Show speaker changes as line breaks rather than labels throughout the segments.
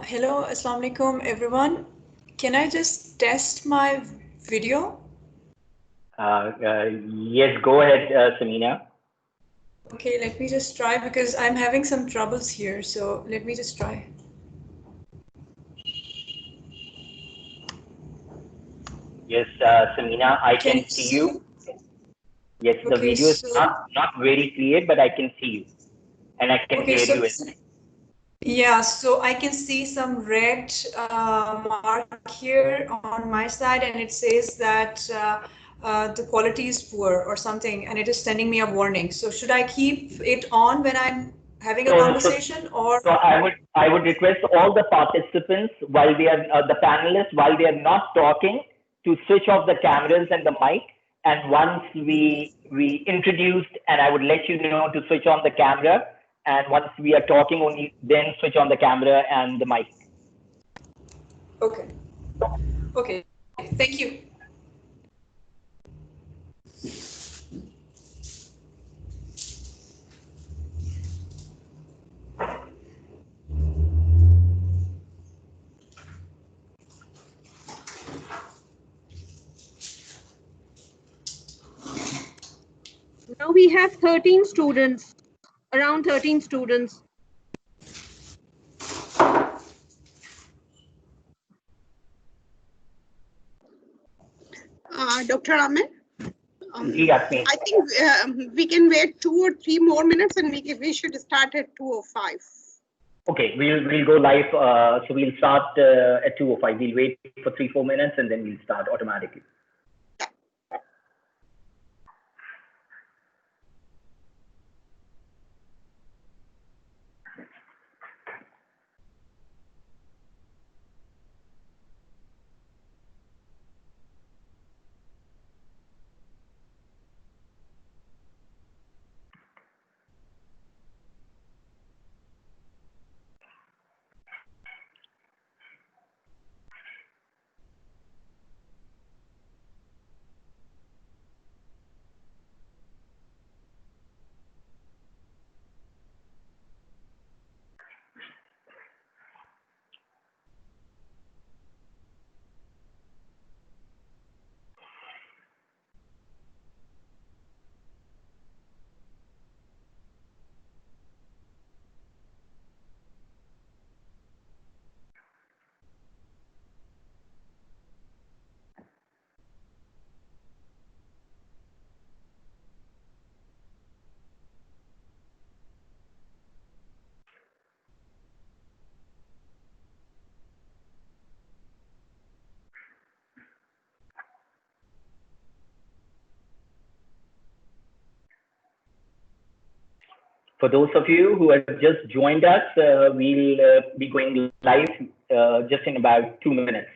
Hello, Assalamu alaikum, everyone. Can I just test my video?
Yes, go ahead, Samina.
Okay, let me just try because I'm having some troubles here. So let me just try.
Yes, Samina, I can see you. Yes, the
Okay,
video is
so
not very clear, but I can see you, and I can
okay,
hear
so
you as well.
yeah, so I can see some red mark here on my side, and it says that the quality is poor or something, and it is sending me a warning. So should I keep it on when I'm having a
So, so,
conversation, or
so I would request all the participants while they are the panelists while they are not talking to switch off the cameras and the mic. And once we introduced, and I would let you know to switch on the camera. And once we are talking, only then switch on the camera and the mic.
okay? Okay, thank you.
Now we have 13 students, around 13 students.
Dr. Ahmed,
Yasmin.
I think we can wait 2 or 3 more minutes, and we should start at 2:05.
Okay, we'll go live. So we'll start at 2:05. We'll wait for 3-4 minutes and then we'll start automatically. For those of you who have just joined us, we'll be going live just in about 2 minutes.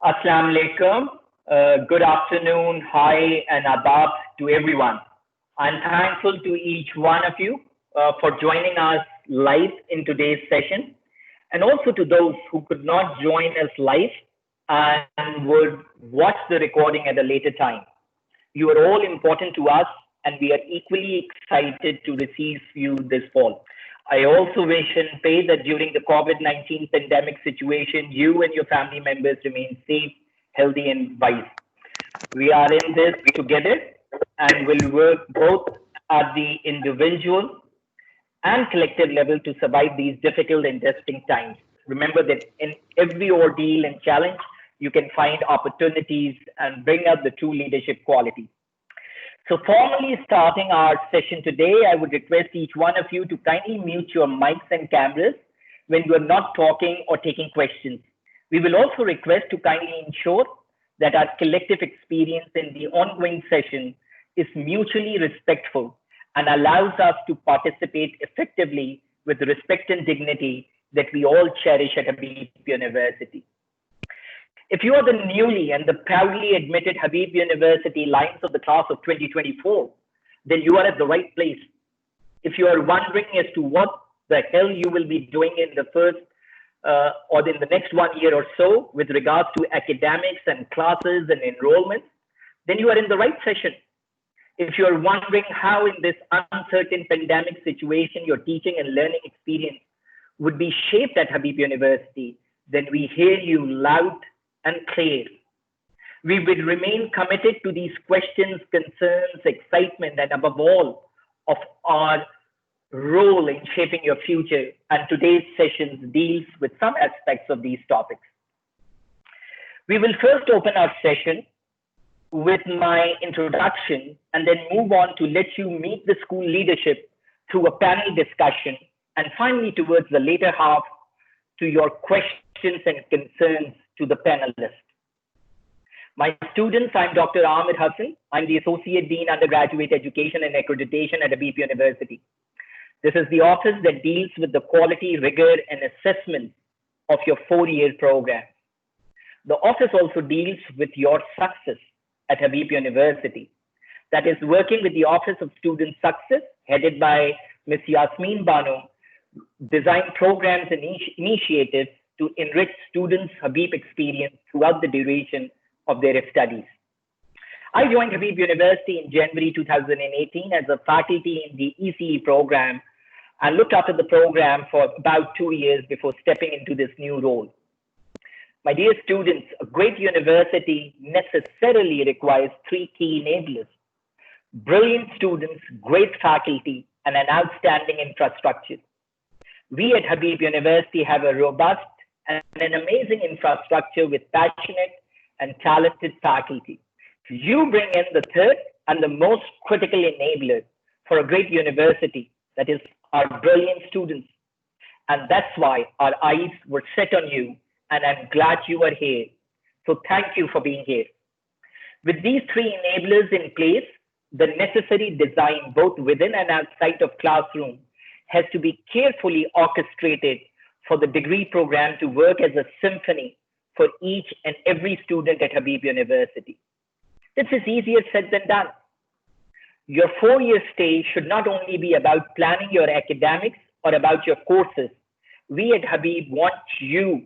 Assalamu alaikum. Good afternoon, hi, and adab to everyone. I'm thankful to each one of you for joining us live in today's session, and also to those who could not join us live and would watch the recording at a later time. You are all important to us, and we are equally excited to receive you this fall. I also wish and pray that during the COVID-19 pandemic situation, you and your family members remain safe, healthy, and wise. We are in this together and will work both at the individual and collective level to survive these difficult and testing times. Remember that in every ordeal and challenge, you can find opportunities and bring out the true leadership qualities. So formally starting our session today, I would request each one of you to kindly mute your mics and cameras when you are not talking or taking questions. We will also request to kindly ensure that our collective experience in the ongoing session is mutually respectful and allows us to participate effectively with the respect and dignity that we all cherish at Habib University. If you are the newly and the proudly admitted Habib University Lions of the class of 2024, then you are at the right place. If you are wondering as to what the hell you will be doing in the first or in the next 1 year or so with regards to academics and classes and enrollment, then you are in the right session. If you are wondering how in this uncertain pandemic situation your teaching and learning experience would be shaped at Habib University, then we hear you loud and clear. We will remain committed to these questions, concerns, excitement, and above all, of our role in shaping your future. And today's session deals with some aspects of these topics. We will first open our session with my introduction and then move on to let you meet the school leadership through a panel discussion, and finally towards the later half to your questions and concerns to the panelists. My students, I'm Dr. Ahmed Hassan. I'm the Associate Dean, Undergraduate Education and Accreditation at Habib University. This is the office that deals with the quality, rigor, and assessment of your 4-year program. The office also deals with your success at Habib University. That is working with the Office of Student Success, headed by Ms. Yasmin Banu, design programs and initiatives to enrich students' Habib experience throughout the duration of their studies. I joined Habib University in January 2018 as a faculty in the ECE program and looked after the program for about 2 years before stepping into this new role. My dear students, a great university necessarily requires 3 key enablers: brilliant students, great faculty, and an outstanding infrastructure. We at Habib University have a robust and an amazing infrastructure with passionate and talented faculty. You bring in the third and the most critical enabler for a great university, that is our brilliant students. And that's why our eyes were set on you, and I'm glad you are here. So thank you for being here. With these 3 enablers in place, the necessary design both within and outside of classroom has to be carefully orchestrated for the degree program to work as a symphony for each and every student at Habib University. This is easier said than done. Your 4-year stay should not only be about planning your academics or about your courses. We at Habib want you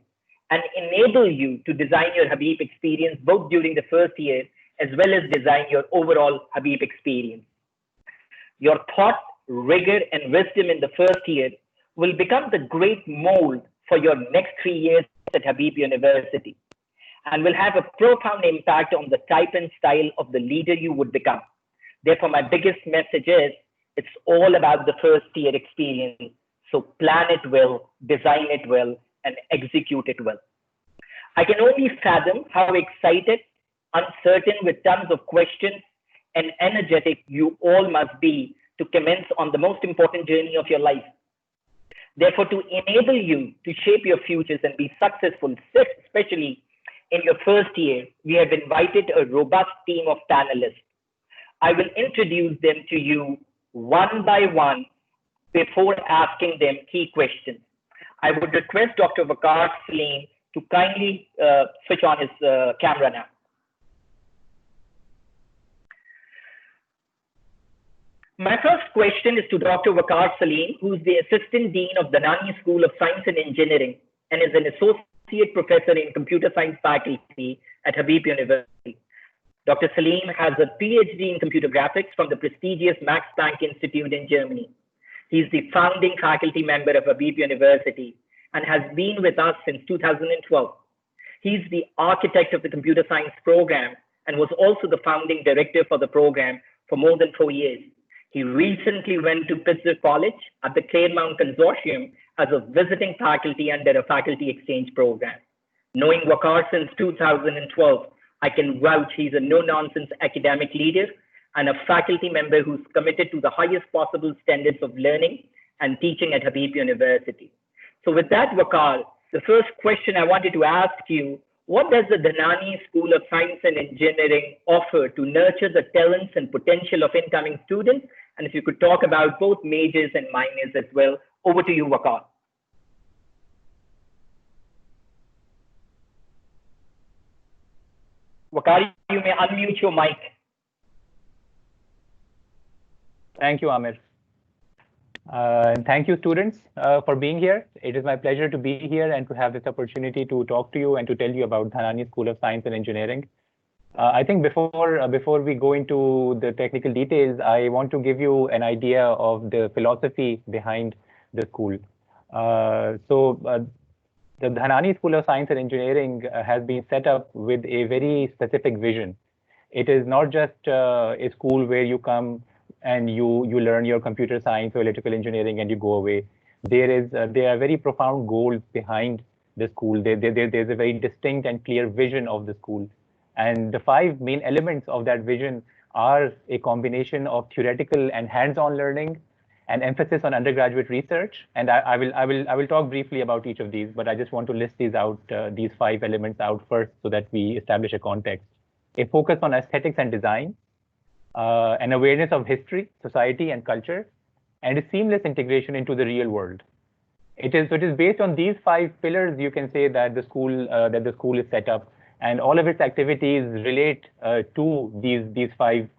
and enable you to design your Habib experience both during the first year as well as design your overall Habib experience. Your thought, rigor, and wisdom in the first year will become the great mold for your next 3 years at Habib University and will have a profound impact on the type and style of the leader you would become. Therefore, my biggest message is it's all about the first year experience. So plan it well, design it well, and execute it well. I can only fathom how excited, uncertain, with tons of questions, and energetic you all must be to commence on the most important journey of your life. Therefore, to enable you to shape your futures and be successful, especially in your first year, we have invited a robust team of panelists. I will introduce them to you one by one before asking them key questions. I would request Dr. Waqar Salim to kindly switch on his camera now. My first question is to Dr. Waqar Salim, who is the Assistant Dean of Dhanani School of Science and Engineering and is an Associate Professor in Computer Science faculty at Habib University. Dr. Salim has a PhD in Computer Graphics from the prestigious Max Planck Institute in Germany. He is the founding faculty member of Habib University and has been with us since 2012. He is the architect of the computer science program and was also the founding director for the program for more than 4 years. He recently went to Pittsburgh College at the Claremont Consortium as a visiting faculty under a faculty exchange program. Knowing Waqar since 2012, I can vouch he's a no-nonsense academic leader and a faculty member who's committed to the highest possible standards of learning and teaching at Habib University. So with that, Waqar, the first question I wanted to ask you, what does the Dhanani School of Science and Engineering offer to nurture the talents and potential of incoming students? And if you could talk about both majors and minors as well. Over to you, Waqar. Waqar, you may unmute your mic.
Thank you, Amir. And thank you, students, for being here. It is my pleasure to be here and to have this opportunity to talk to you and to tell you about Dhanani School of Science and Engineering. I think before we go into the technical details, I want to give you an idea of the philosophy behind the school. The Dhanani School of Science and Engineering has been set up with a very specific vision. It is not just a school where you come and you learn your computer science or electrical engineering and you go away. There are very profound goals behind the school. There's a very distinct and clear vision of the school. And the 5 main elements of that vision are a combination of theoretical and hands-on learning, an emphasis on undergraduate research. And I will talk briefly about each of these, but I just want to list these out, these 5 elements out first so that we establish a context. A focus on aesthetics and design, an awareness of history, society, and culture, and a seamless integration into the real world. It is based on these 5 pillars, you can say that the school is set up, and all of its activities relate to these 5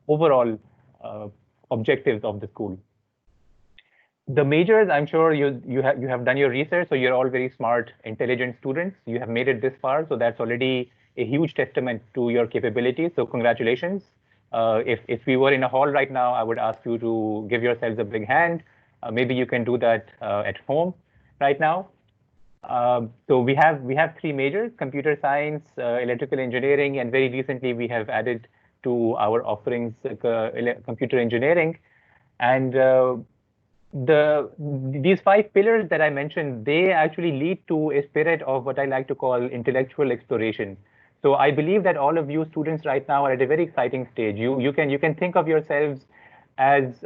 overall objectives of the school. The majors, I'm sure you have done your research, so you're all very smart, intelligent students. You have made it this far, so that's already a huge testament to your capabilities. So congratulations. If we were in a hall right now, I would ask you to give yourselves a big hand. Maybe you can do that at home right now. So we have 3 majors: computer science, electrical engineering, and very recently we have added to our offerings computer engineering. And these 5 pillars that I mentioned, they actually lead to a spirit of what I like to call intellectual exploration. So I believe that all of you students right now are at a very exciting stage. You can think of yourselves as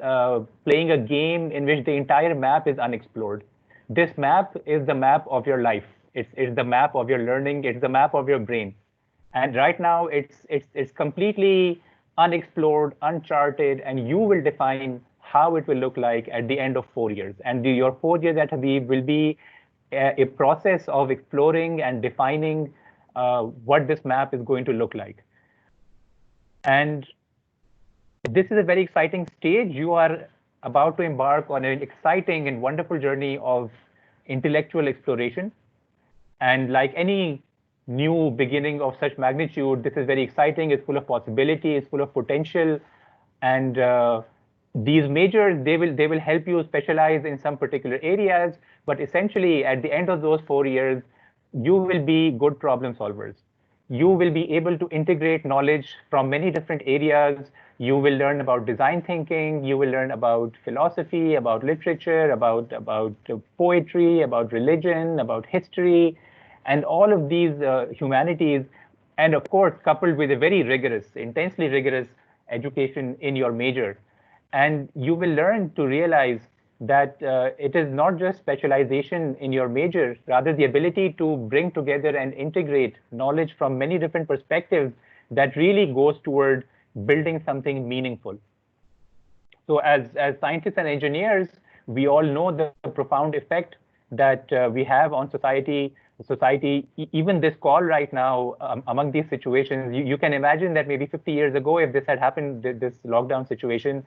playing a game in which the entire map is unexplored. This map is the map of your life. It's the map of your learning. It's the map of your brain. And right now it's completely unexplored, uncharted, and you will define how it will look like at the end of 4 years. And your 4 years at Habib will be a process of exploring and defining what this map is going to look like. And this is a very exciting stage. You are about to embark on an exciting and wonderful journey of intellectual exploration. And like any new beginning of such magnitude, this is very exciting. It's full of possibility. It's full of potential. And these majors, they will help you specialize in some particular areas. But essentially, at the end of those 4 years, you will be good problem solvers. You will be able to integrate knowledge from many different areas. You will learn about design thinking. You will learn about philosophy, about literature, about poetry, about religion, about history, and all of these humanities. And of course, coupled with a very rigorous, intensely rigorous education in your major. And you will learn to realize that it is not just specialization in your major, rather the ability to bring together and integrate knowledge from many different perspectives that really goes toward building something meaningful. So as scientists and engineers, we all know the profound effect that we have on society society, even this call right now, among these situations, you can imagine that maybe 50 years ago, if this had happened, this lockdown situation,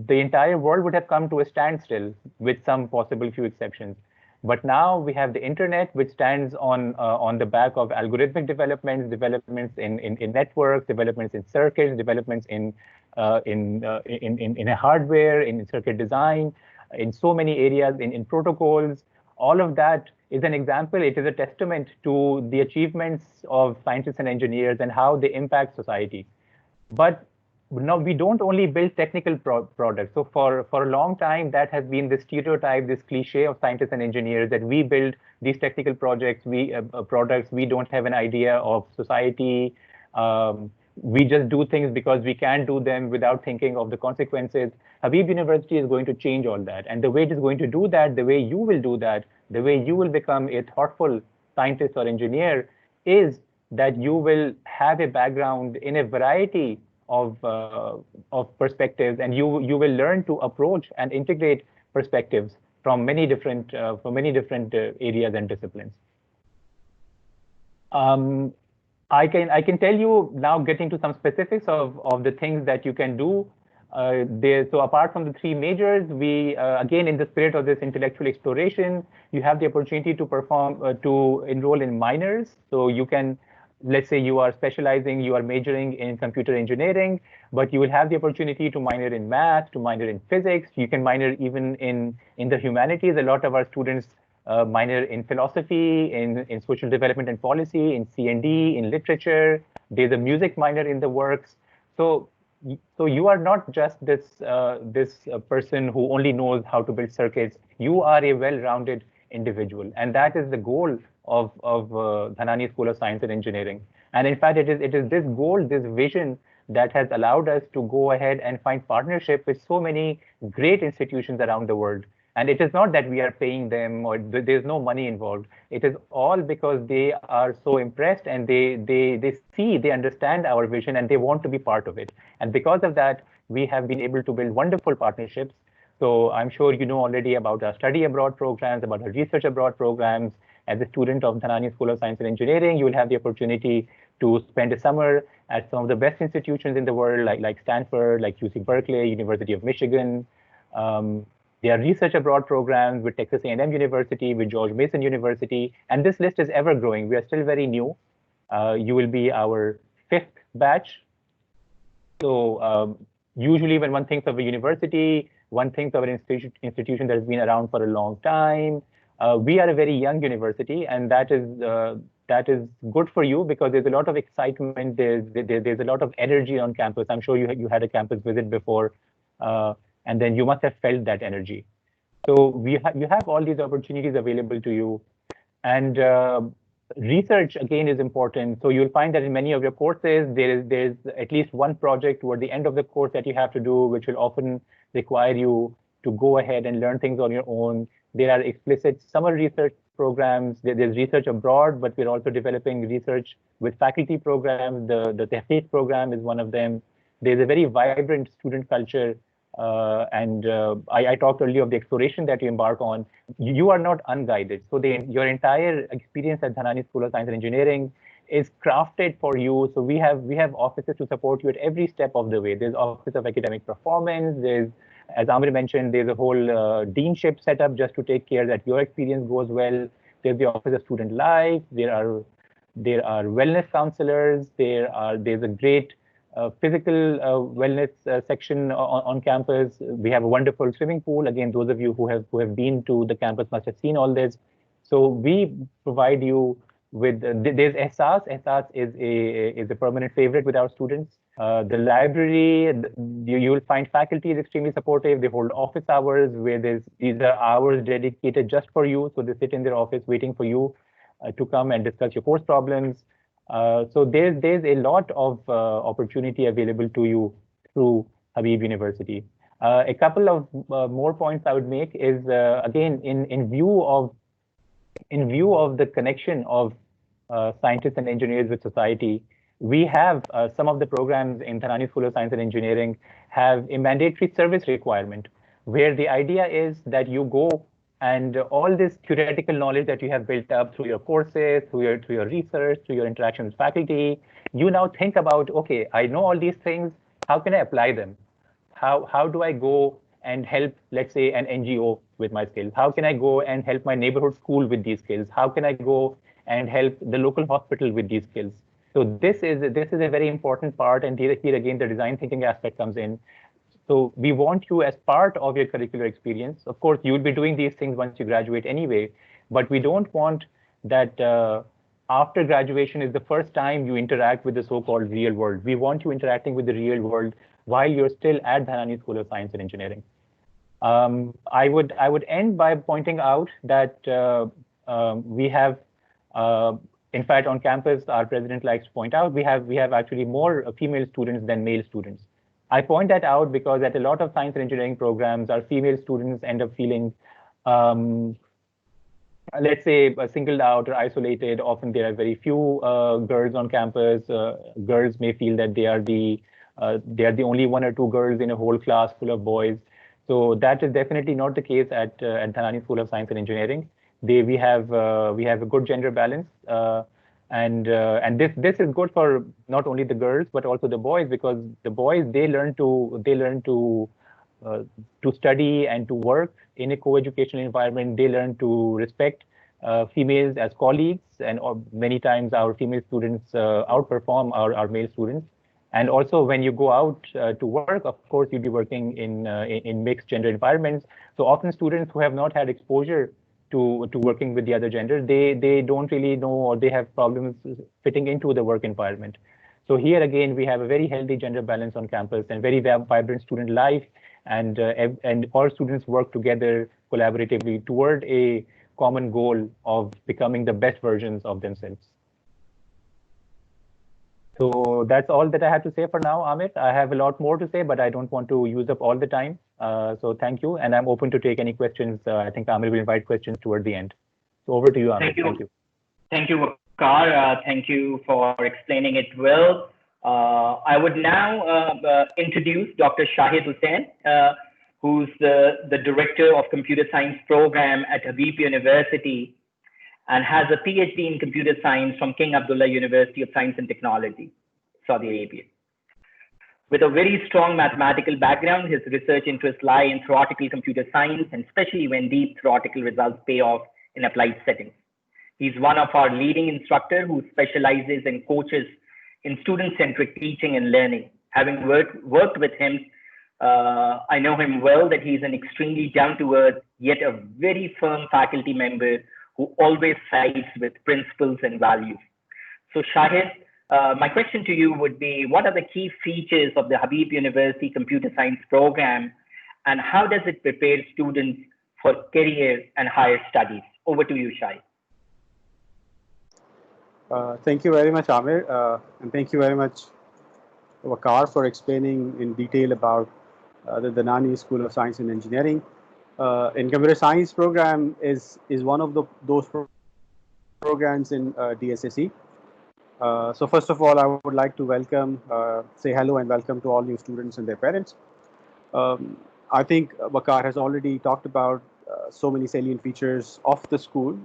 the entire world would have come to a standstill with some possible few exceptions. But now we have the internet, which stands on the back of algorithmic developments in networks, developments in circuits, developments in a hardware, in circuit design, in so many areas, in protocols. All of that is an example. It is a testament to the achievements of scientists and engineers and how they impact society. But no, we don't only build technical products. So for a long time, that has been the stereotype, this cliche of scientists and engineers, that we build these technical projects, products. We don't have an idea of society. We just do things because we can do them without thinking of the consequences. Habib University is going to change all that. And the way it is going to do that, the way you will do that, the way you will become a thoughtful scientist or engineer, is that you will have a background in a variety of perspectives, and you will learn to approach and integrate perspectives from many different areas and disciplines. I can tell you now, getting to some specifics of the things that you can do. So apart from the three majors, we again, in the spirit of this intellectual exploration, you have the opportunity to enroll in minors. So you can, let's say you are specializing, you are majoring in computer engineering, but you will have the opportunity to minor in math, to minor in physics. You can minor even in the humanities. A lot of our students minor in philosophy, in social development and policy, in C&D, in literature. There's a music minor in the works. So you are not just this person who only knows how to build circuits. You are a well-rounded individual, and that is the goal of Dhanani School of Science and Engineering. And in fact, it is this goal, this vision, that has allowed us to go ahead and find partnership with so many great institutions around the world. And it is not that we are paying them or there's no money involved. It is all because they are so impressed, and they understand our vision, and they want to be part of it. And because of that, we have been able to build wonderful partnerships. So I'm sure you know already about our study abroad programs, about our research abroad programs. As a student of Dhanani School of Science and Engineering, you will have the opportunity to spend a summer at some of the best institutions in the world, like Stanford, like UC Berkeley, University of Michigan. There are research abroad programs with Texas A&M University, with George Mason University, and this list is ever growing. We are still very new. You will be our 5th batch. So usually when one thinks of a university, one thinks of an institution that has been around for a long time. We are a very young university, and that is good for you because there's a lot of excitement. There's a lot of energy on campus. I'm sure you had a campus visit before, and then you must have felt that energy. So you have all these opportunities available to you, and research again is important. So you'll find that in many of your courses, there's at least one project toward the end of the course that you have to do, which will often require you to go ahead and learn things on your own. There are explicit summer research programs. There's research abroad, but we're also developing research with faculty programs. The Tehqiq program is one of them. There's a very vibrant student culture. And I talked earlier of the exploration that you embark on. You are not unguided. So your entire experience at Dhanani School of Science and Engineering is crafted for you. So we have offices to support you at every step of the way. There's Office of Academic Performance. There's, as Amir mentioned, there's a whole deanship set up just to take care that your experience goes well. There's the Office of Student Life. There are wellness counselors. There's a great physical wellness section on campus. We have a wonderful swimming pool. Again, those of you who have been to the campus must have seen all this. So we provide you with, there's Ehsaas. Ehsaas is a permanent favorite with our students. The library, you will find faculty is extremely supportive. They hold office hours where these are hours dedicated just for you. So they sit in their office waiting for you to come and discuss your course problems. So there's a lot of opportunity available to you through Habib University. A couple of more points I would make is again in view of the connection of scientists and engineers with society. We have some of the programs in Dhanani School of Science and Engineering have a mandatory service requirement, where the idea is that you go And all this theoretical knowledge that you have built up through your courses, through your research, through your interaction with faculty, you now think about, okay, I know all these things. How can I apply them? How do I go and help, let's say, an NGO with my skills? How can I go and help my neighborhood school with these skills? How can I go and help the local hospital with these skills? So this is a very important part, and here again the design thinking aspect comes in. So we want you as part of your curricular experience. Of course, you'll be doing these things once you graduate anyway, but we don't want that after graduation is the first time you interact with the so-called real world. We want you interacting with the real world while you're still at Dhanani School of Science and Engineering. I would end by pointing out that we have, in fact, on campus, our president likes to point out, we have actually more female students than male students. I point that out because at a lot of science and engineering programs, our female students end up feeling, let's say, singled out or isolated. Often there are very few girls on campus. Girls may feel that they are the only one or two girls in a whole class full of boys. So that is definitely not the case at Dhanani School of Science and Engineering. We have a good gender balance. And this is good for not only the girls but also the boys, because the boys they learn to study and to work in a co-educational environment. They learn to respect females as colleagues, and many times our female students outperform our male students. And also when you go out to work, of course you'll be working in mixed gender environments. So often students who have not had exposure to working with the other gender, they don't really know, or they have problems fitting into the work environment. So here again, we have a very healthy gender balance on campus and very vibrant student life, and all students work together collaboratively toward a common goal of becoming the best versions of themselves. So that's all that I have to say for now, Amit. I have a lot more to say, but I don't want to use up all the time. So thank you, and I'm open to take any questions. I think Amir will invite questions toward the end. So over to you, Amir.
Thank you. Thank you, Waqar. Thank you for explaining it well. I would now introduce Dr. Shahid Hussain, who's the Director of Computer Science Program at Habib University and has a PhD in Computer Science from King Abdullah University of Science and Technology, Saudi Arabia. With a very strong mathematical background, his research interests lie in theoretical computer science, and especially when deep theoretical results pay off in applied settings. He's one of our leading instructors who specializes and coaches in student-centric teaching and learning. Having worked with him, I know him well, that he's an extremely down-to-earth, yet a very firm faculty member who always sides with principles and values. So Shahid, my question to you would be, what are the key features of the Habib University Computer Science program, and how does it prepare students for career and higher studies? Over to you, Shahid.
Thank you very much, Amir, and thank you very much, Waqar, for explaining in detail about the Dhanani School of Science and Engineering. In computer science program is one of those programs in DSSE. So first of all, I would like to say hello and welcome to all new students and their parents. I think Waqar has already talked about so many salient features of the school,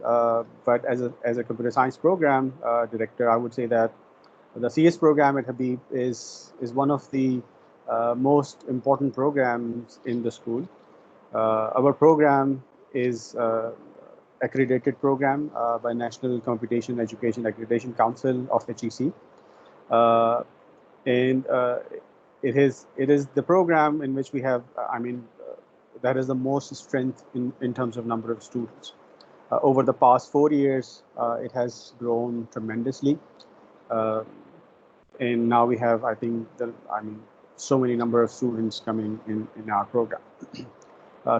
but as a computer science program director, I would say that the CS program at Habib is one of the most important programs in the school. Our program is accredited program by National Computation Education Accreditation Council of HEC, and it is the program in which we have, that is the most strength in terms of number of students. Over the past 4 years, it has grown tremendously, and now we have, so many number of students coming in our program.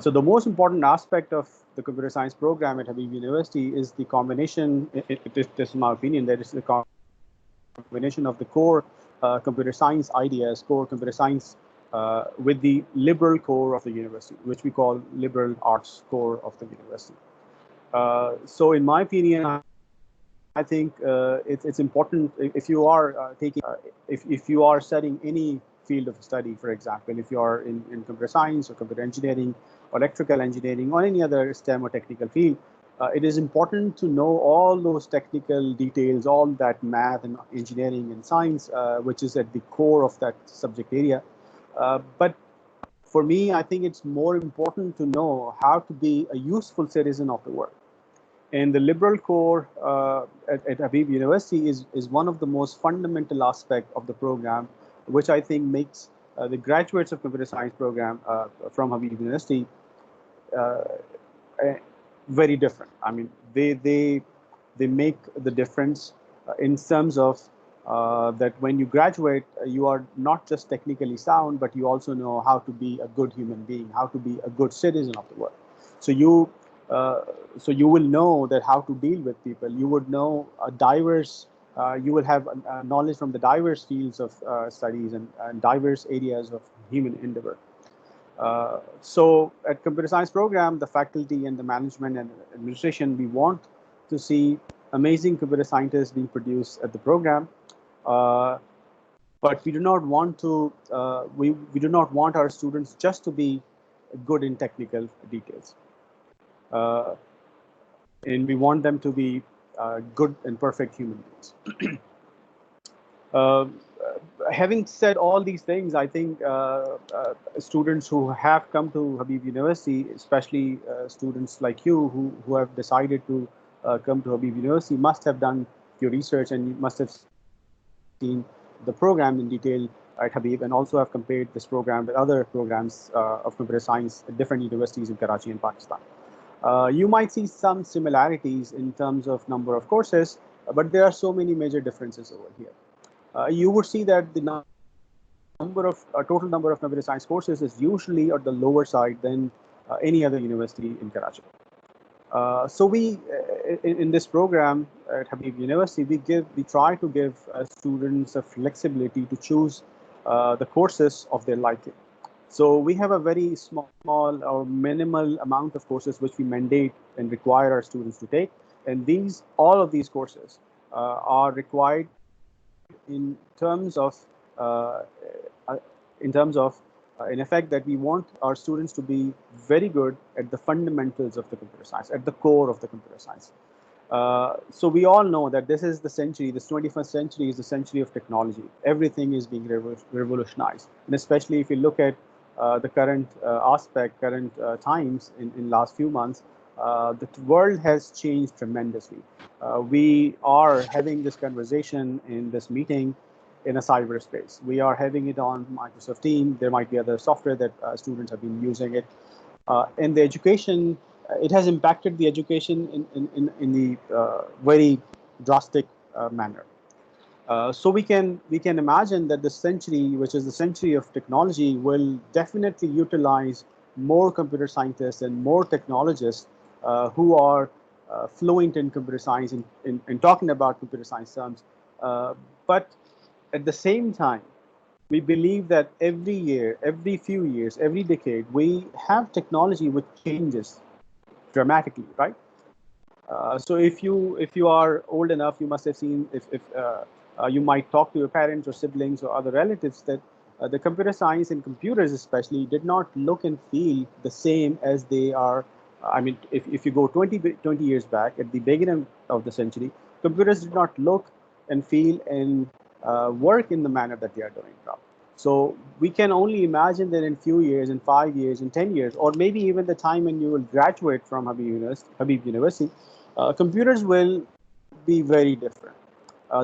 So the most important aspect of the computer science program at Habib University is the combination, this is my opinion, that is the combination of the core computer science ideas, core computer science with the liberal core of the university, which we call liberal arts core of the university. So in my opinion, I think it's important if you are if you are studying any field of study. For example, if you are in computer science or computer engineering or electrical engineering or any other STEM or technical field, it is important to know all those technical details, all that math and engineering and science, which is at the core of that subject area. But for me, I think it's more important to know how to be a useful citizen of the world. And the liberal core at Habib University is one of the most fundamental aspects of the program, which I think makes the graduates of computer science program from Habib University very different. I mean, they make the difference in terms of that when you graduate, you are not just technically sound, but you also know how to be a good human being, how to be a good citizen of the world. So you will know that how to deal with people. You would know diverse. You will have knowledge from the diverse fields of studies and diverse areas of human endeavor. So at computer science program, the faculty and the management and administration, we want to see amazing computer scientists being produced at the program. But we do not want to, we do not want our students just to be good in technical details. And we want them to be good and perfect human beings. Having said all these things, I think students who have come to Habib University, especially students like you who have decided to come to Habib University, must have done your research and you must have seen the program in detail at Habib, and also have compared this program with other programs of computer science at different universities in Karachi and Pakistan. You might see some similarities in terms of number of courses, but there are so many major differences over here. You would see that the total number of computer science courses is usually at the lower side than any other university in Karachi. So we, in this program at Habib University, we try to give students a flexibility to choose the courses of their liking. So we have a very small or minimal amount of courses which we mandate and require our students to take, and all of these courses are required in terms of in effect that we want our students to be very good at the fundamentals of the computer science, at the core of the computer science. So we all know that this is the century, this 21st century is the century of technology. Everything is being revolutionized, and especially if you look at the current current times in last few months, the world has changed tremendously. We are having this conversation in this meeting in a cyberspace. We are having it on Microsoft Teams. There might be other software that students have been using it. And the education, it has impacted the education in the very drastic manner. So we can imagine that the century, which is the century of technology, will definitely utilize more computer scientists and more technologists who are fluent in computer science in talking about computer science terms. But at the same time, we believe that every year, every few years, every decade, we have technology which changes dramatically, right? So if you are old enough, you must have seen if you might talk to your parents or siblings or other relatives that the computer science and computers especially did not look and feel the same as they are. I mean, if you go 20 years back at the beginning of the century, computers did not look and feel and work in the manner that they are doing now. So we can only imagine that in few years, in 5 years, in 10 years, or maybe even the time when you will graduate from Habib University, computers will be very different.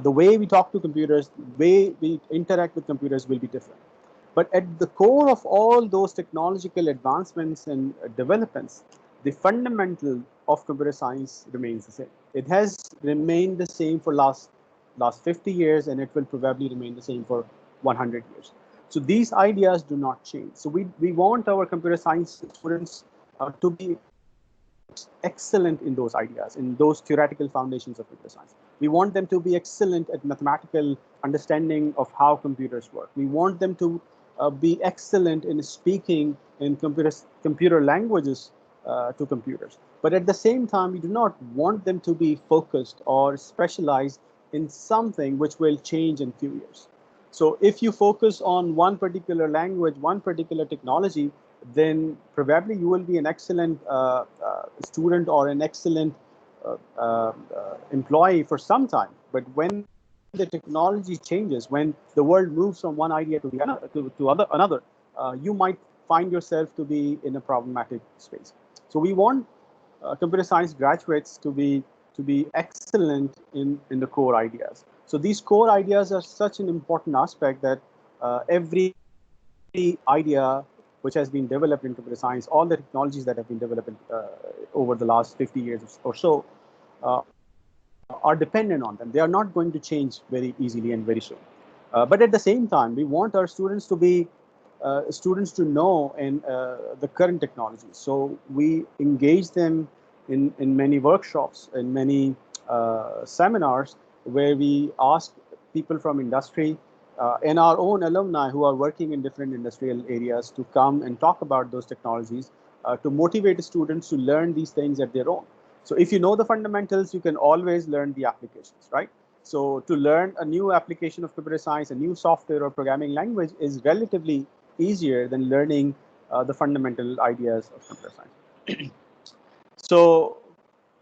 The way we talk to computers, the way we interact with computers will be different. But at the core of all those technological advancements and developments, the fundamental of computer science remains the same. It has remained the same for last 50 years, and it will probably remain the same for 100 years. So these ideas do not change. So we want our computer science students to be excellent in those ideas, in those theoretical foundations of computer science. We want them to be excellent at mathematical understanding of how computers work. We want them to be excellent in speaking in computer languages to computers. But at the same time, we do not want them to be focused or specialized in something which will change in few years. So if you focus on one particular language, one particular technology, then probably you will be an excellent student or an excellent employee for some time. But when the technology changes, when the world moves from one idea to the another, you might find yourself to be in a problematic space. So we want computer science graduates to be excellent in the core ideas. So these core ideas are such an important aspect that every idea which has been developed in computer science, all the technologies that have been developed over the last 50 years or so, are dependent on them. They are not going to change very easily and very soon. But at the same time, we want our students to be students to know in the current technologies. So we engage them in many workshops, in many seminars, where we ask people from industry and our own alumni who are working in different industrial areas to come and talk about those technologies to motivate students to learn these things at their own. So if you know the fundamentals, you can always learn the applications, right? So to learn a new application of computer science, a new software or programming language is relatively easier than learning the fundamental ideas of computer science. So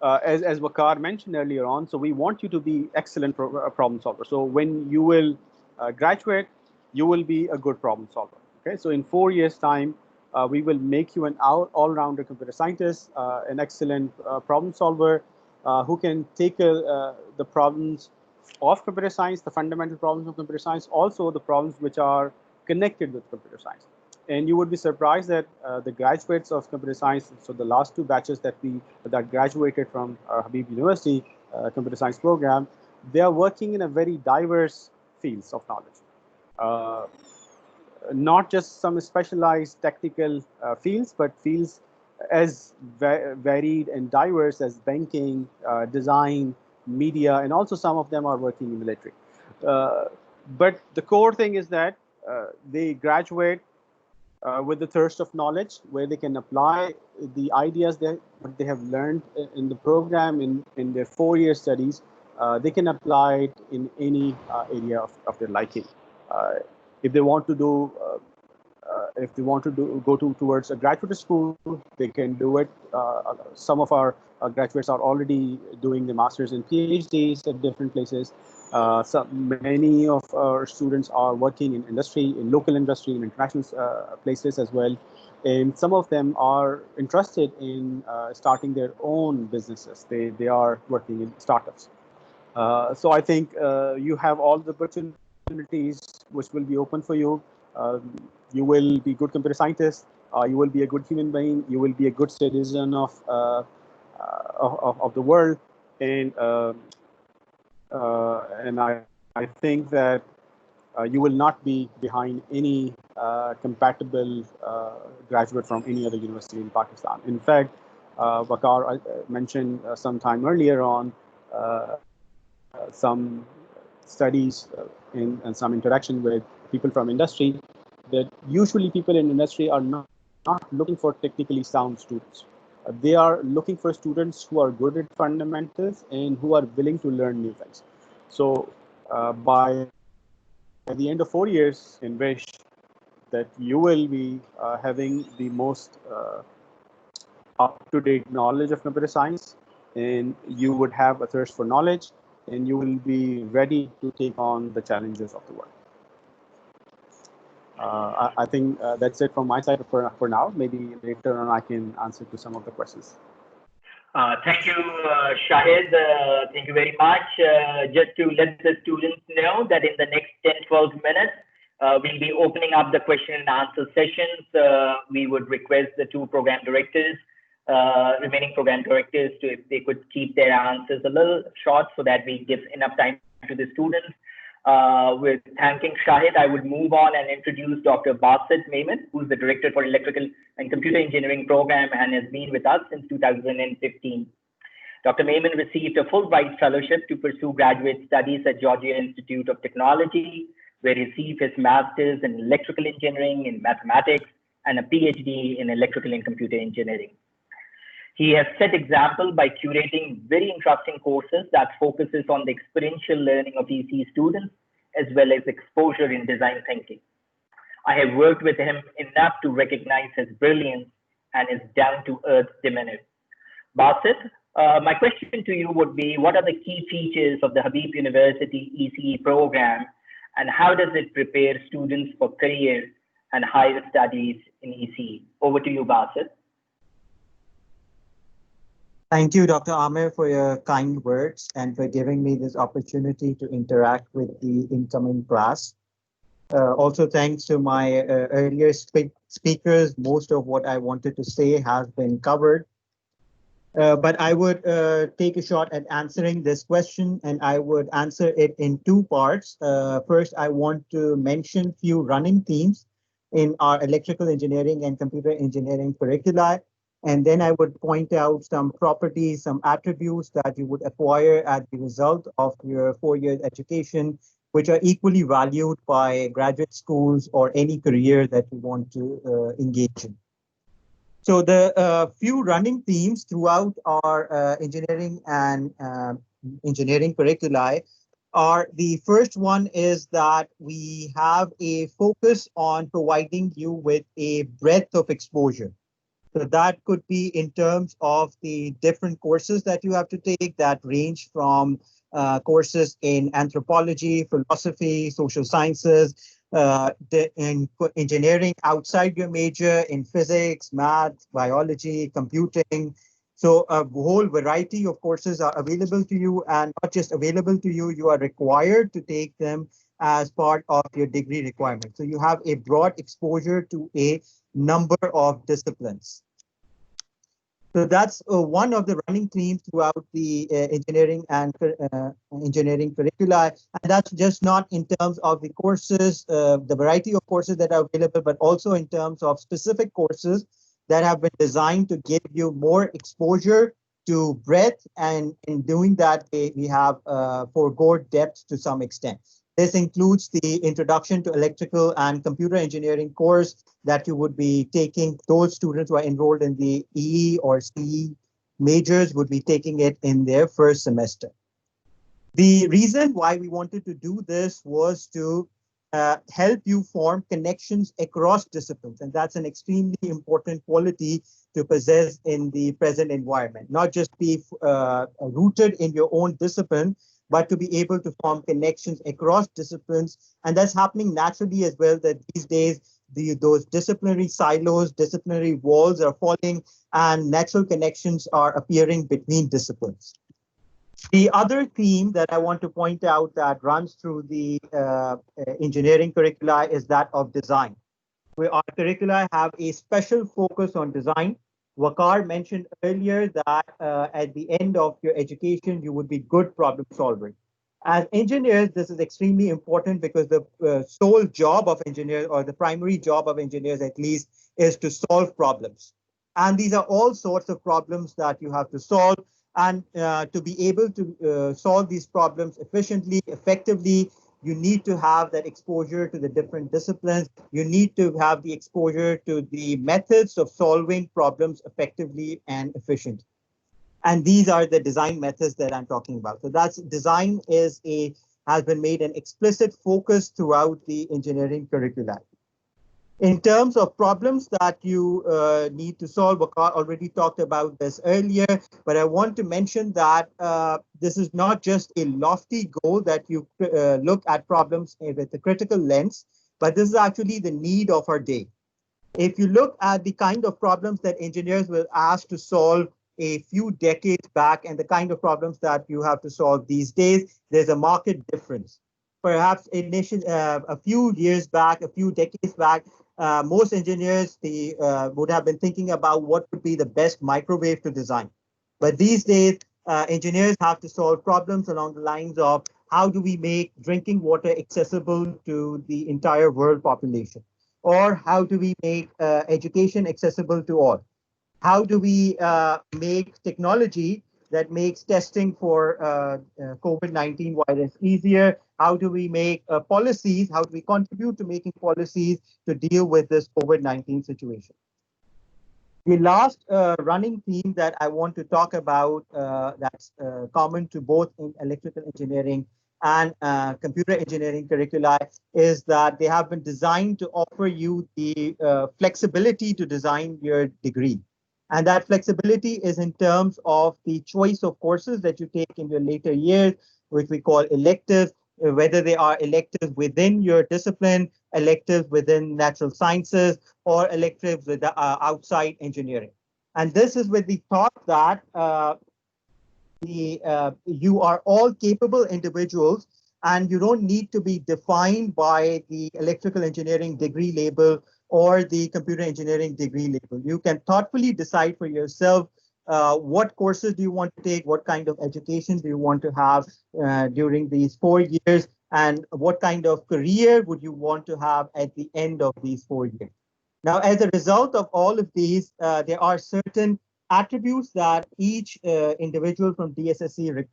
as Waqar mentioned earlier on, so we want you to be excellent problem solver. So when you will graduate, you will be a good problem solver. Okay, so in 4 years' time, we will make you an all-rounder computer scientist, an excellent problem solver who can take the problems of computer science, the fundamental problems of computer science, also the problems which are connected with computer science. And you would be surprised that the graduates of computer science, so the last 2 batches that graduated from Habib University computer science program, they are working in a very diverse fields of knowledge. Not just some specialized technical fields, but fields as varied and diverse as banking, design, media, and also some of them are working in military. But the core thing is that they graduate with the thirst of knowledge, where they can apply the ideas that they have learned in the program in their 4-year studies. They can apply it in any area of their liking. If they want to do, go towards a graduate school, they can do it. Some of our graduates are already doing the masters and PhDs at different places. Many of our students are working in industry, in local industry, in international places as well. And some of them are interested in starting their own businesses. They are working in startups. So I think you have all the opportunities which will be open for you. You will be good computer scientist. You will be a good human being. You will be a good citizen of the world. And I think that you will not be behind any compatible graduate from any other university in Pakistan. In fact, Waqar mentioned some time earlier on some studies and some interaction with people from industry, that usually people in industry are not looking for technically sound students. They are looking for students who are good at fundamentals and who are willing to learn new things. So by the end of 4 years, in which that you will be having the most up-to-date knowledge of computer science, and you would have a thirst for knowledge, and you will be ready to take on the challenges of the world. I think that's it from my side for now. Maybe later on I can answer to some of the questions.
Thank you, Shahid. Thank you very much. Just to let the students know that in the next 10-12 minutes, we'll be opening up the question and answer sessions. We would request the 2 program directors, remaining program directors, to if they could keep their answers a little short so that we give enough time to the students. With thanking Shahid, I would move on and introduce Dr. Basit Memon, who's the Director for Electrical and Computer Engineering Program and has been with us since 2015. Dr. Memon received a Fulbright Fellowship to pursue graduate studies at Georgia Institute of Technology, where he received his Master's in Electrical Engineering in Mathematics and a PhD in Electrical and Computer Engineering. He has set example by curating very interesting courses that focuses on the experiential learning of EC students as well as exposure in design thinking. I have worked with him enough to recognize his brilliance and his down-to-earth demeanor. Basit, my question to you would be, what are the key features of the Habib University ECE program, and how does it prepare students for career and higher studies in ECE? Over to you, Basit.
Thank you, Dr. Amir, for your kind words and for giving me this opportunity to interact with the incoming class. Also, thanks to my earlier speakers, most of what I wanted to say has been covered. But I would take a shot at answering this question, and I would answer it in two parts. First, I want to mention a few running themes in our electrical engineering and computer engineering curricula. And then I would point out some properties, some attributes that you would acquire as the result of your 4-year education, which are equally valued by graduate schools or any career that you want to engage in. So the few running themes throughout our engineering and engineering curricula are, the first one is that we have a focus on providing you with a breadth of exposure. So that could be in terms of the different courses that you have to take that range from courses in anthropology, philosophy, social sciences, in engineering outside your major, in physics, math, biology, computing. So a whole variety of courses are available to you, and not just available to you, you are required to take them as part of your degree requirement. So you have a broad exposure to a number of disciplines. So that's one of the running themes throughout the engineering and engineering curricula. And that's just not in terms of the courses, the variety of courses that are available, but also in terms of specific courses that have been designed to give you more exposure to breadth. And in doing that, we have forgone depth to some extent. This includes the Introduction to Electrical and Computer Engineering course that you would be taking. Those students who are enrolled in the EE or CE majors would be taking it in their first semester. The reason why we wanted to do this was to help you form connections across disciplines. And that's an extremely important quality to possess in the present environment, not just be rooted in your own discipline, but to be able to form connections across disciplines. And that's happening naturally as well, that these days, those disciplinary silos, disciplinary walls are falling, and natural connections are appearing between disciplines. The other theme that I want to point out that runs through the engineering curricula is that of design. Our curricula have a special focus on design. Waqar mentioned earlier that at the end of your education, you would be good problem solvers. As engineers, this is extremely important because the sole job of engineers, or the primary job of engineers at least, is to solve problems. And these are all sorts of problems that you have to solve. And to be able to solve these problems efficiently, effectively, you need to have that exposure to the different disciplines. You need to have the exposure to the methods of solving problems effectively and efficiently. And these are the design methods that I'm talking about. So that's design has been made an explicit focus throughout the engineering curricula. In terms of problems that you need to solve, Waqar already talked about this earlier, but I want to mention that this is not just a lofty goal that you look at problems with a critical lens, but this is actually the need of our day. If you look at the kind of problems that engineers were asked to solve a few decades back and the kind of problems that you have to solve these days, there's a marked difference. Perhaps a few years back, a few decades back, most engineers would have been thinking about what would be the best microwave to design. But these days, engineers have to solve problems along the lines of how do we make drinking water accessible to the entire world population? Or how do we make education accessible to all? How do we make technology that makes testing for COVID-19 virus easier? How do we make policies? How do we contribute to making policies to deal with this COVID-19 situation? The last running theme that I want to talk about that's common to both in electrical engineering and computer engineering curricula is that they have been designed to offer you the flexibility to design your degree. And that flexibility is in terms of the choice of courses that you take in your later years, which we call electives, whether they are electives within your discipline, electives within natural sciences, or electives with outside engineering. And this is with the thought that you are all capable individuals, and you don't need to be defined by the electrical engineering degree label or the computer engineering degree label. You can thoughtfully decide for yourself what courses do you want to take, what kind of education do you want to have during these 4 years, and what kind of career would you want to have at the end of these 4 years. Now, as a result of all of these, there are certain attributes that each individual from DSSC,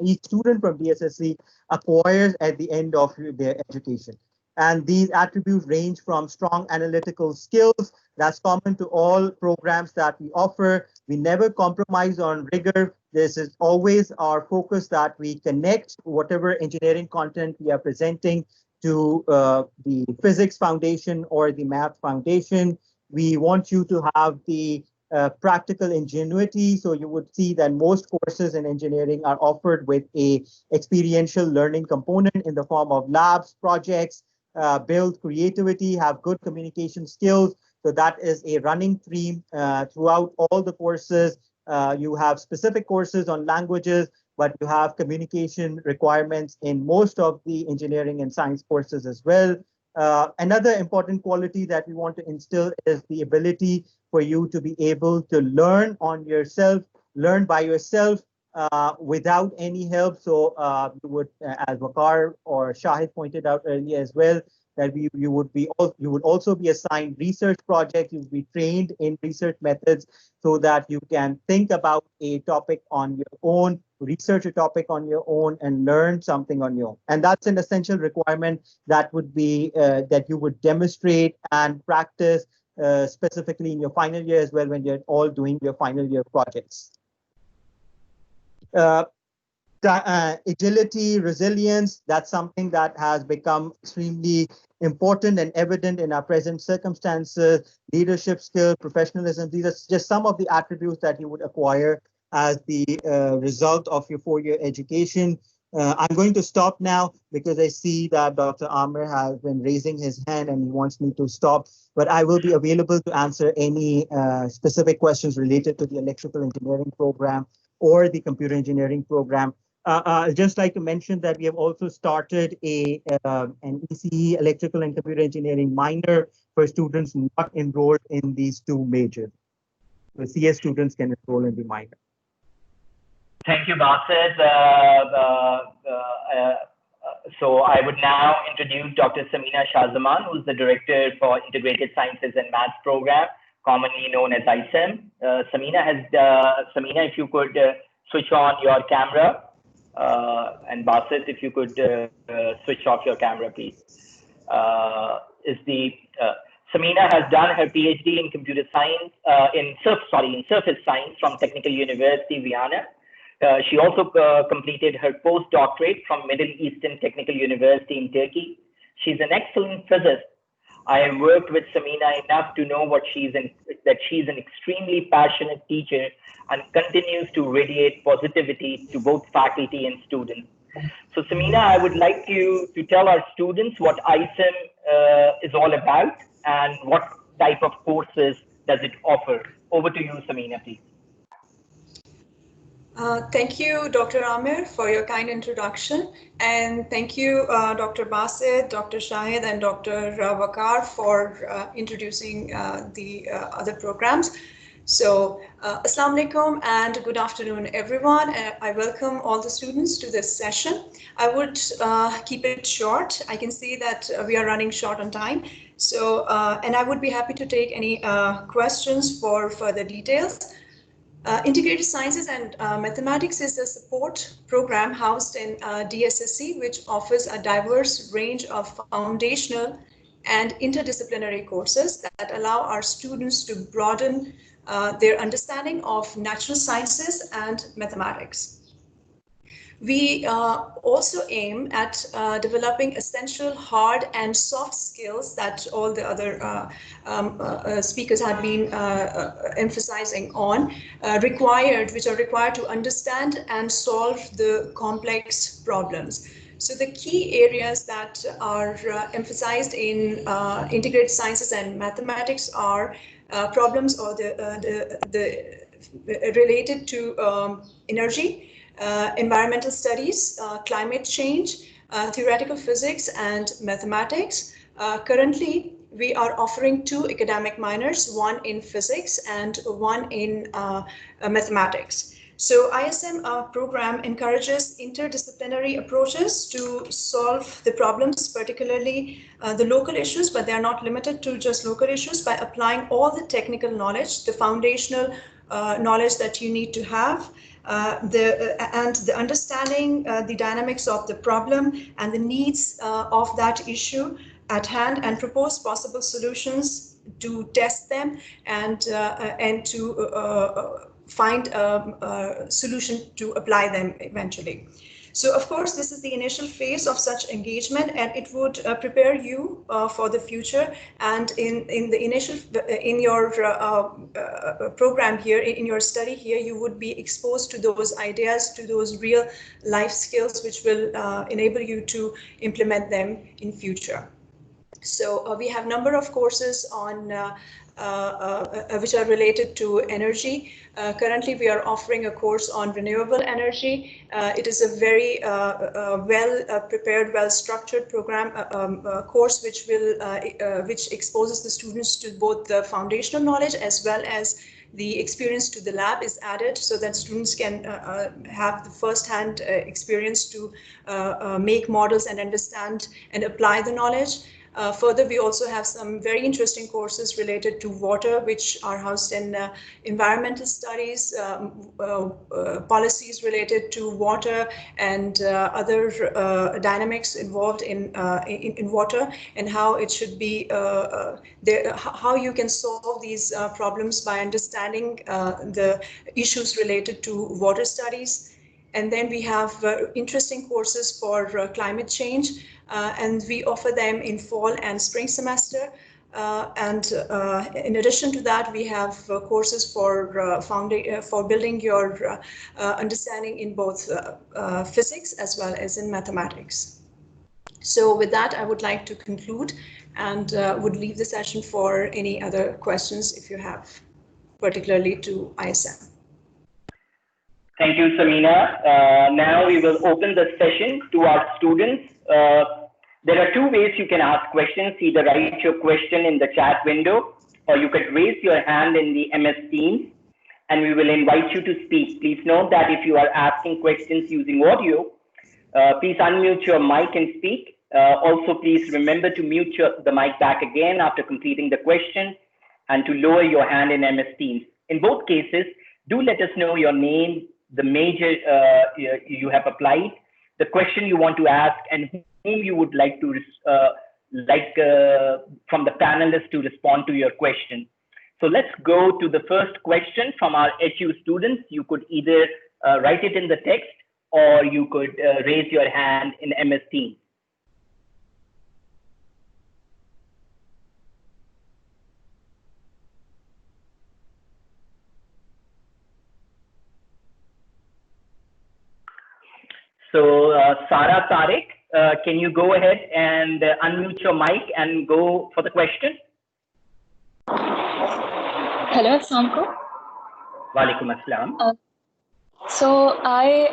each student from DSSC acquires at the end of their education. And these attributes range from strong analytical skills. That's common to all programs that we offer. We never compromise on rigor. This is always our focus that we connect whatever engineering content we are presenting to the physics foundation or the math foundation. We want you to have the practical ingenuity. So you would see that most courses in engineering are offered with a experiential learning component in the form of labs, projects, build creativity, have good communication skills. So that is a running theme throughout all the courses. You have specific courses on languages, but you have communication requirements in most of the engineering and science courses as well. Another important quality that we want to instill is the ability for you to be able to learn on yourself, learn by yourself without any help. So you would, as Waqar or Shahid pointed out earlier as well, that you would also be assigned research projects. You would be trained in research methods so that you can think about a topic on your own, research a topic on your own, and learn something on your own. And that's an essential requirement that would be that you would demonstrate and practice specifically in your final year as well when you're all doing your final year projects. Agility, resilience, that's something that has become extremely important and evident in our present circumstances. Leadership skill, professionalism, these are just some of the attributes that you would acquire as the result of your 4-year education. I'm going to stop now because I see that Dr. Aamir has been raising his hand and he wants me to stop, but I will be available to answer any specific questions related to the electrical engineering program or the computer engineering program. I'd just like to mention that we have also started an ECE, electrical and computer engineering minor for students not enrolled in these 2 majors. The CS students can enroll in the minor.
Thank you, Basit. So I would now introduce Dr. Samina Shahzaman, who's the Director for Integrated Sciences and Maths Program, commonly known as ISEM. Samina, if you could switch on your camera. And Basit, if you could switch off your camera, please. Samina has done her PhD in computer science, in surface science from Technical University, Vienna. She also completed her postdoctorate from Middle Eastern Technical University in Turkey. She's an excellent physicist. I have worked with Samina enough to know that she's an extremely passionate teacher and continues to radiate positivity to both faculty and students. So Samina, I would like you to tell our students what ISEM is all about and what type of courses does it offer. Over to you, Samina, please.
Thank you, Dr. Aamir, for your kind introduction. And thank you, Dr. Basit, Dr. Shahid, and Dr. Waqar for introducing the other programs. So, Assalamu alaikum and good afternoon, everyone. I welcome all the students to this session. I would keep it short. I can see that we are running short on time. So, and I would be happy to take any questions for further details. Integrated Sciences and Mathematics is a support program housed in DSSC, which offers a diverse range of foundational and interdisciplinary courses that allow our students to broaden their understanding of natural sciences and mathematics. We also aim at developing essential hard and soft skills that all the other speakers have been emphasizing on, which are required to understand and solve the complex problems. So the key areas that are emphasized in integrated sciences and mathematics are problems or the related to energy, environmental studies, climate change, theoretical physics, and mathematics. Currently, we are offering 2 academic minors, one in physics and one in mathematics. So ISM program encourages interdisciplinary approaches to solve the problems, particularly the local issues, but they are not limited to just local issues, by applying all the technical knowledge, the foundational knowledge that you need to have, and the understanding the dynamics of the problem and the needs of that issue at hand, and propose possible solutions to test them and to find a solution to apply them eventually. So of course, this is the initial phase of such engagement, and it would prepare you for the future. And in your program here, in your study here, you would be exposed to those ideas, to those real life skills, which will enable you to implement them in future. So we have a number of courses on which are related to energy. Currently, we are offering a course on renewable energy. It is a very well-prepared, well-structured program course, which exposes the students to both the foundational knowledge as well as the experience to the lab is added, so that students can have the first-hand experience to make models and understand and apply the knowledge. Further, we also have some very interesting courses related to water, which are housed in environmental studies, policies related to water, and other dynamics involved in water, and how it should be, how you can solve these problems by understanding the issues related to water studies. And then we have interesting courses for climate change, and we offer them in fall and spring semester. In addition to that, we have courses for building your understanding in both physics as well as in mathematics. So with that, I would like to conclude and would leave the session for any other questions if you have, particularly to ISM.
Thank you, Samina. Now we will open the session to our students. There are 2 ways you can ask questions. Either write your question in the chat window, or you could raise your hand in the MS Teams, and we will invite you to speak. Please note that if you are asking questions using audio, please unmute your mic and speak. Also, please remember to mute the mic back again after completing the question, and to lower your hand in MS Teams. In both cases, do let us know your name, the major you have applied, the question you want to ask, and whom you would like to from the panelists to respond to your question. So let's go to the first question from our HU students. You could either write it in the text, or you could raise your hand in MS Teams. So Sara Tariq, can you go ahead and unmute your mic and go for the question?
Hello, Assalamualaikum.
Walaikum assalam.
So my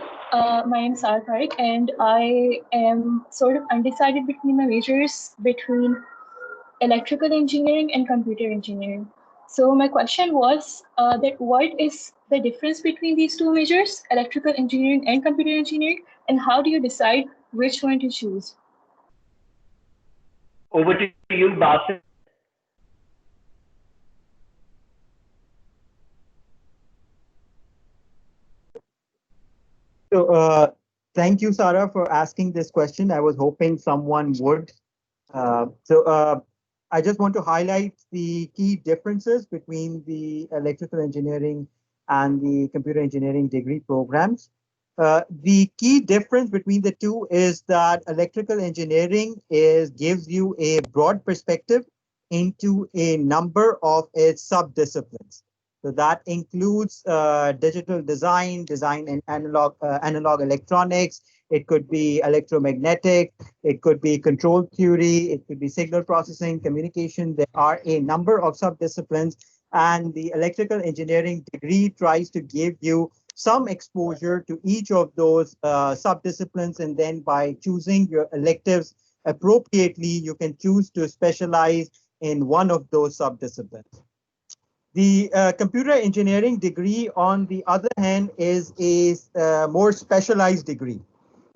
name is Sara Tariq, and I am sort of undecided between my majors, between electrical engineering and computer engineering. So my question was that what is the difference between these 2 majors, electrical engineering and computer engineering, and how do you decide which one to choose?
Over to you, Basim.
So thank you, Sara, for asking this question. I was hoping someone would. I just want to highlight the key differences between the electrical engineering and the computer engineering degree programs. The key difference between the two is that electrical engineering gives you a broad perspective into a number of its sub-disciplines. So that includes digital design, design in analog electronics. It could be electromagnetic. It could be control theory. It could be signal processing, communication. There are a number of sub-disciplines, and the electrical engineering degree tries to give you some exposure to each of those sub-disciplines, and then by choosing your electives appropriately, you can choose to specialize in one of those sub-disciplines. The computer engineering degree, on the other hand, is a more specialized degree.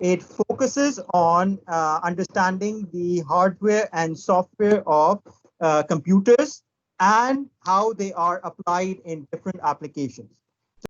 It focuses on understanding the hardware and software of computers and how they are applied in different applications.